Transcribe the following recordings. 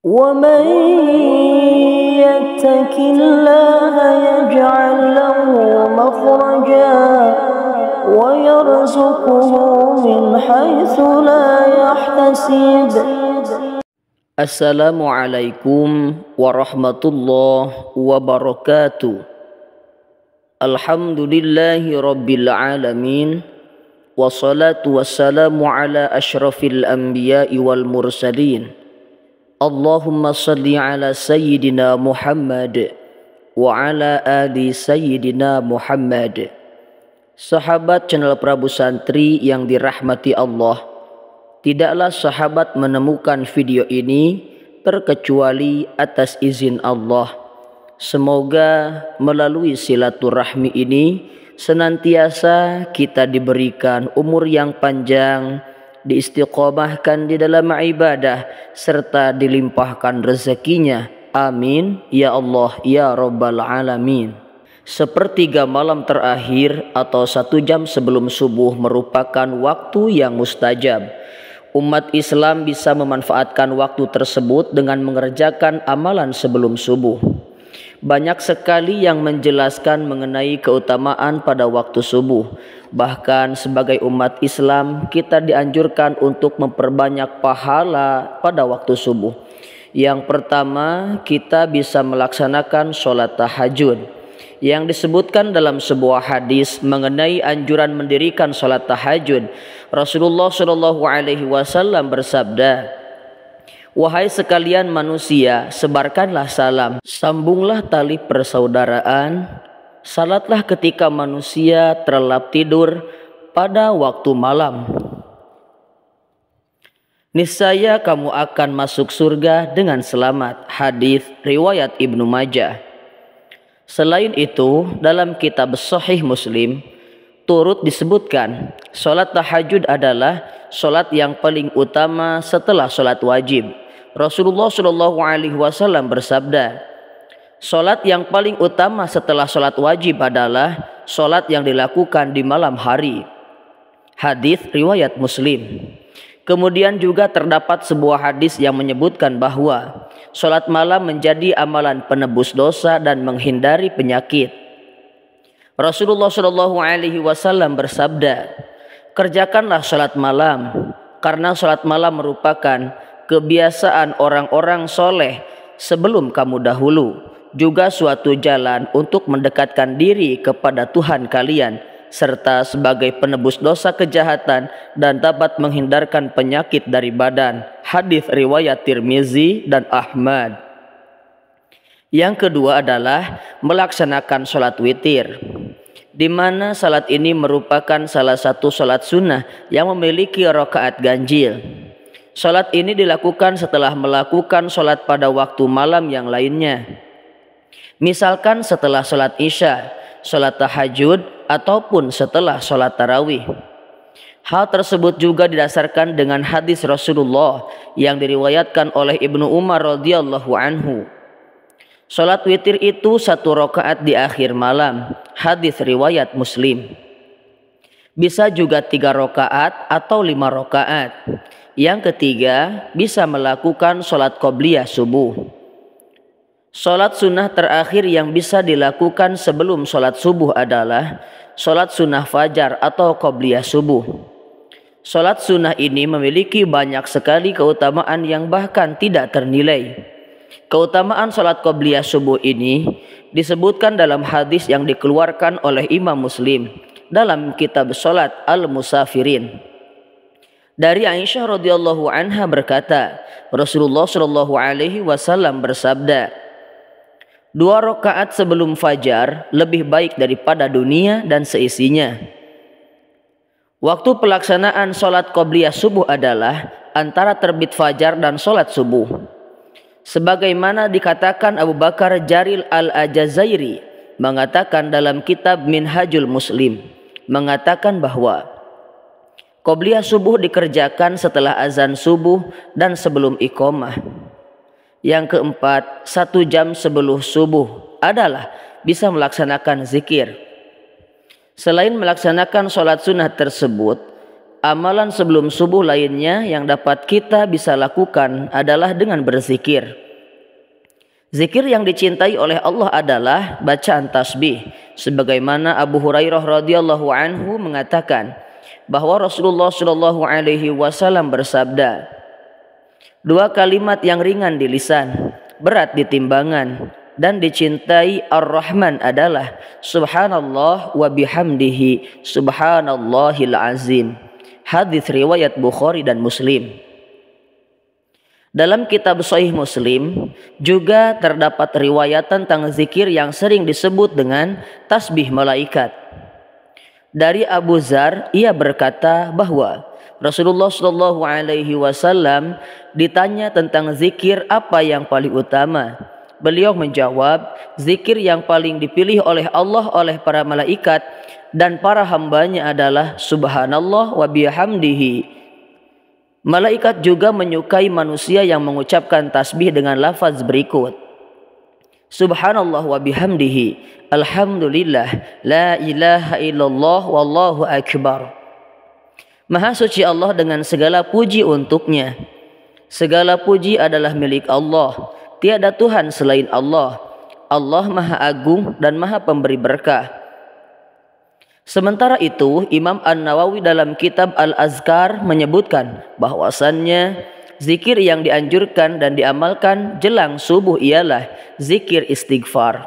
ومن يتق الله يجعل له مخرجا ويرزقه من حيث لا يحتسب. Assalamualaikum warahmatullahi wabarakatuh. Alhamdulillahi rabbil alamin. Wassalatu wassalamu ala ashrafil anbiya'i wal mursalin. Allahumma salli ala sayyidina Muhammad wa ala ali sayyidina Muhammad. Sahabat channel Prabu Santri yang dirahmati Allah, tidaklah sahabat menemukan video ini terkecuali atas izin Allah. Semoga melalui silaturahmi ini senantiasa kita diberikan umur yang panjang, diistiqomahkan di dalam ibadah, serta dilimpahkan rezekinya. Amin ya Allah ya Rabbal Alamin. Sepertiga malam terakhir atau 1 jam sebelum subuh merupakan waktu yang mustajab. Umat Islam bisa memanfaatkan waktu tersebut dengan mengerjakan amalan sebelum subuh. Banyak sekali yang menjelaskan mengenai keutamaan pada waktu subuh. Bahkan sebagai umat Islam kita dianjurkan untuk memperbanyak pahala pada waktu subuh. Yang pertama, kita bisa melaksanakan sholat tahajud. Yang disebutkan dalam sebuah hadis mengenai anjuran mendirikan sholat tahajud, Rasulullah SAW bersabda, "Wahai sekalian manusia, sebarkanlah salam, sambunglah tali persaudaraan, salatlah ketika manusia terlelap tidur pada waktu malam. Niscaya kamu akan masuk surga dengan selamat." Hadis riwayat Ibnu Majah. Selain itu, dalam kitab Sahih Muslim turut disebutkan, sholat tahajud adalah sholat yang paling utama setelah sholat wajib. Rasulullah SAW bersabda, sholat yang paling utama setelah sholat wajib adalah sholat yang dilakukan di malam hari. Hadis riwayat Muslim. Kemudian juga terdapat sebuah hadis yang menyebutkan bahwa sholat malam menjadi amalan penebus dosa dan menghindari penyakit. Rasulullah SAW bersabda, "Kerjakanlah sholat malam, karena sholat malam merupakan kebiasaan orang-orang soleh sebelum kamu dahulu, juga suatu jalan untuk mendekatkan diri kepada Tuhan kalian, serta sebagai penebus dosa kejahatan dan dapat menghindarkan penyakit dari badan." Hadis riwayat Tirmizi dan Ahmad. Yang kedua adalah melaksanakan sholat witir, di mana salat ini merupakan salah satu salat sunnah yang memiliki rakaat ganjil. Salat ini dilakukan setelah melakukan salat pada waktu malam yang lainnya. Misalkan setelah salat isya, salat tahajud, ataupun setelah salat tarawih. Hal tersebut juga didasarkan dengan hadis Rasulullah yang diriwayatkan oleh Ibnu Umar radhiyallahu anhu. Salat witir itu 1 rakaat di akhir malam. Hadis riwayat Muslim. Bisa juga 3 rakaat atau 5 rakaat. Yang ketiga, bisa melakukan sholat qobliyah subuh. Sholat sunnah terakhir yang bisa dilakukan sebelum sholat subuh adalah sholat sunnah fajar atau qobliyah subuh. Sholat sunnah ini memiliki banyak sekali keutamaan yang bahkan tidak ternilai. Keutamaan sholat qobliyah subuh ini disebutkan dalam hadis yang dikeluarkan oleh Imam Muslim dalam kitab sholat Al-Musafirin. Dari Aisyah radhiyallahu anha berkata, Rasulullah SAW bersabda, 2 rakaat sebelum fajar lebih baik daripada dunia dan seisinya. Waktu pelaksanaan sholat qobliyah subuh adalah antara terbit fajar dan sholat subuh. Sebagaimana dikatakan Abu Bakar Jaril Al-Ajazairi mengatakan dalam kitab Minhajul Muslim, mengatakan bahwa qobliyah subuh dikerjakan setelah azan subuh dan sebelum iqamah. Yang keempat, 1 jam sebelum subuh adalah bisa melaksanakan zikir. Selain melaksanakan sholat sunnah tersebut, Amalan sebelum subuh lainnya yang dapat kita bisa lakukan adalah dengan berzikir. Zikir yang dicintai oleh Allah adalah bacaan tasbih, sebagaimana Abu Hurairah radhiyallahu anhu mengatakan bahwa Rasulullah shallallahu alaihi wasallam bersabda, "Dua kalimat yang ringan di lisan, berat di timbangan, dan dicintai Ar-Rahman adalah Subhanallah wa bihamdihi Subhanallahil azim." Hadis riwayat Bukhari dan Muslim. Dalam kitab Sahih Muslim juga terdapat riwayat tentang zikir yang sering disebut dengan tasbih malaikat. Dari Abu Dzar, ia berkata bahwa Rasulullah Shallallahu Alaihi Wasallam ditanya tentang zikir apa yang paling utama. Beliau menjawab, zikir yang paling dipilih oleh Allah oleh para malaikat dan para hambanya adalah Subhanallah wa bihamdihi. Malaikat juga menyukai manusia yang mengucapkan tasbih dengan lafaz berikut: Subhanallah wa bihamdihi, alhamdulillah, la ilaha illallah, wallahu akbar. Maha suci Allah dengan segala puji untuknya. Segala puji adalah milik Allah. Tiada Tuhan selain Allah. Allah Maha Agung dan Maha Pemberi berkah. Sementara itu, Imam An-Nawawi dalam kitab Al-Azkar menyebutkan bahwasannya zikir yang dianjurkan dan diamalkan jelang subuh ialah zikir istighfar.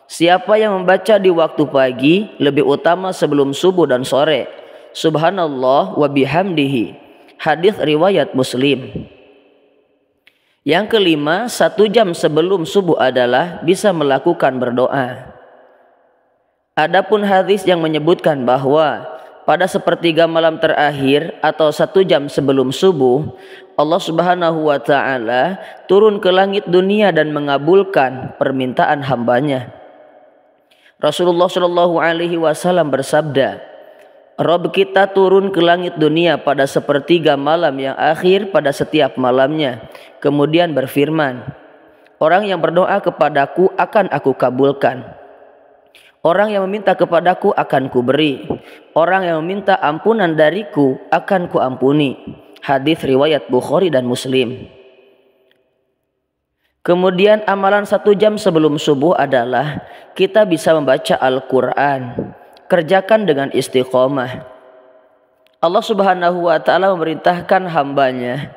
Siapa yang membaca di waktu pagi lebih utama sebelum subuh dan sore. Subhanallah wa bihamdihi. Hadis riwayat Muslim. Yang kelima, 1 jam sebelum subuh adalah bisa melakukan berdoa. Adapun hadis yang menyebutkan bahwa pada sepertiga malam terakhir atau 1 jam sebelum subuh, Allah Subhanahu wa Ta'ala turun ke langit dunia dan mengabulkan permintaan hambanya. Rasulullah Shallallahu Alaihi Wasallam bersabda, Rabb kita turun ke langit dunia pada sepertiga malam yang akhir pada setiap malamnya. Kemudian berfirman, orang yang berdoa kepadaku akan aku kabulkan. Orang yang meminta kepadaku akan kuberi. Orang yang meminta ampunan dariku akan kuampuni. Hadis riwayat Bukhari dan Muslim. Kemudian amalan 1 jam sebelum subuh adalah kita bisa membaca Al-Quran. Kerjakan dengan istiqomah. Allah Subhanahu wa Ta'ala memerintahkan hambanya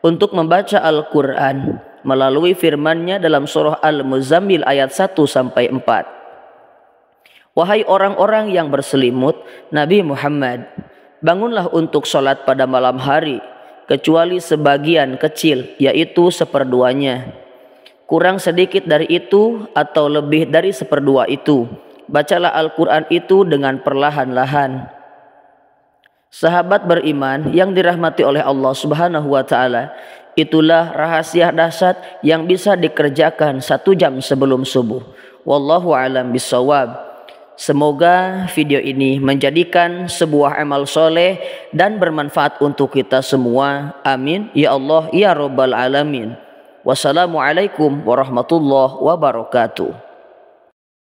untuk membaca Al-Quran melalui firman-Nya dalam surah Al-Muzammil ayat 1-4. Wahai orang-orang yang berselimut, Nabi Muhammad, bangunlah untuk sholat pada malam hari, kecuali sebagian kecil, yaitu seperduanya. Kurang sedikit dari itu atau lebih dari seperdua itu, bacalah Al-Quran itu dengan perlahan-lahan. Sahabat beriman yang dirahmati oleh Allah Subhanahu wa Ta'ala, itulah rahasia dahsyat yang bisa dikerjakan 1 jam sebelum subuh. Wallahu a'lam bishawab. Semoga video ini menjadikan sebuah amal soleh dan bermanfaat untuk kita semua. Amin ya Allah ya Rabbal alamin. Wassalamualaikum warahmatullahi wabarakatuh.